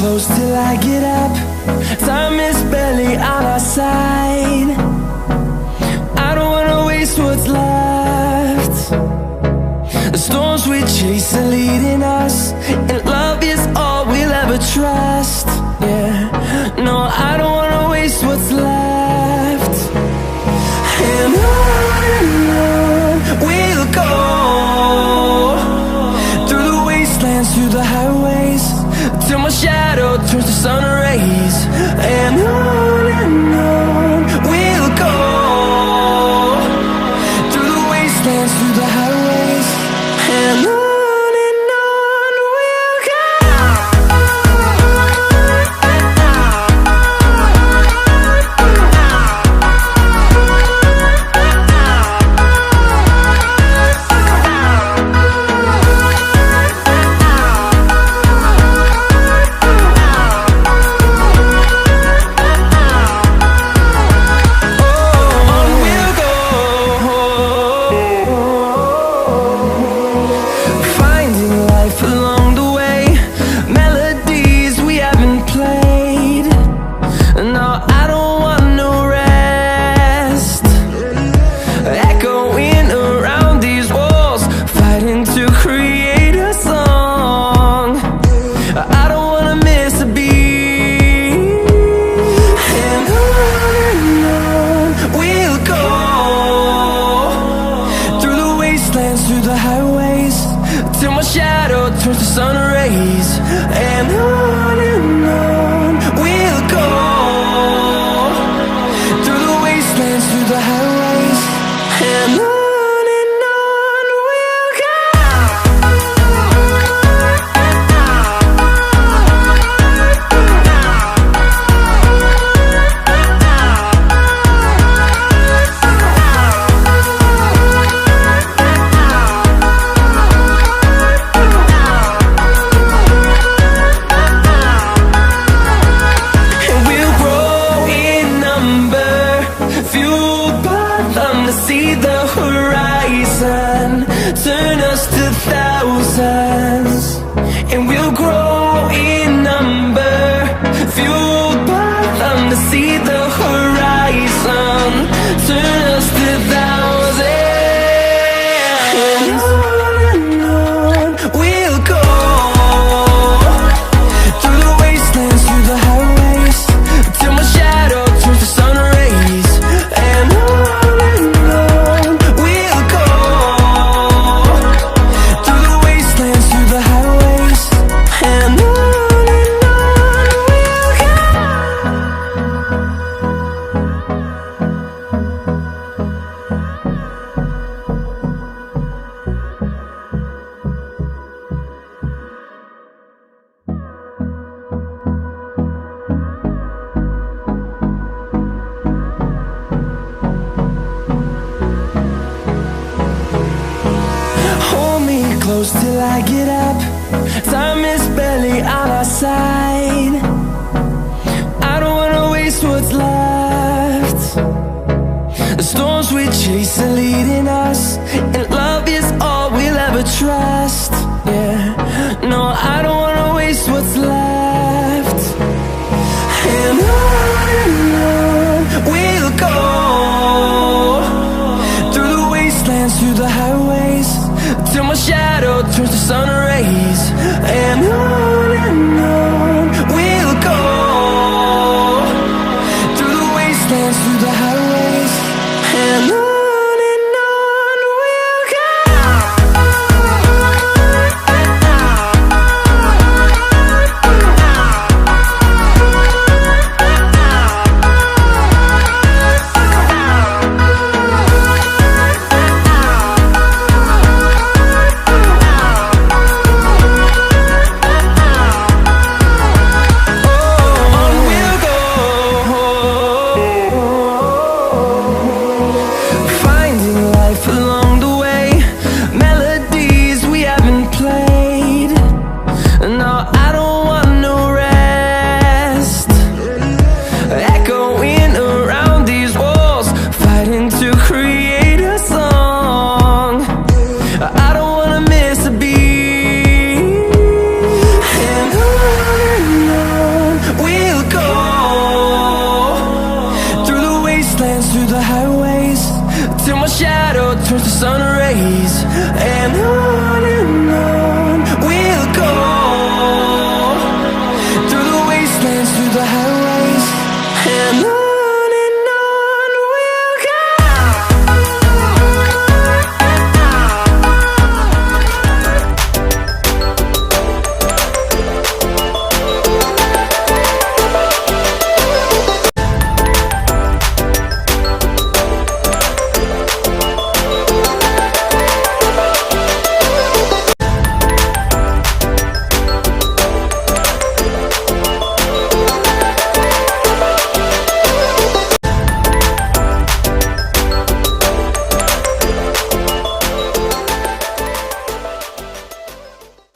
close till I get up. Time is barely on our side. I don't wanna waste what's left. The storms we chase are leading us, and love is all we'll ever trust. Yeah, no, I don't wanna waste what's left. And on we'll go, through the wastelands, through the highways, till my shadow turns to sun rays. And on we'll go, through the wastelands, through the highways, and on. Through the highways, till my shadow turns to sun rays. And on we'll go, through the wastelands, through the highways, and on. See the horizon turn us to thousands, and we'll grow in number, fueled by them. To see the horizon turn us to thousands, and on we'll go, through the wastelands, through the highways, till my shadow turns to sun rays. And on close till I get up. Time is barely on our side. I don't wanna waste what's left. The storms we chase are leading us, and love is all we'll ever trust. Yeah, no, I don't wanna waste what's left. And on we'll go, through the wastelands, through the highways, till my shadow turns to sun rays. And on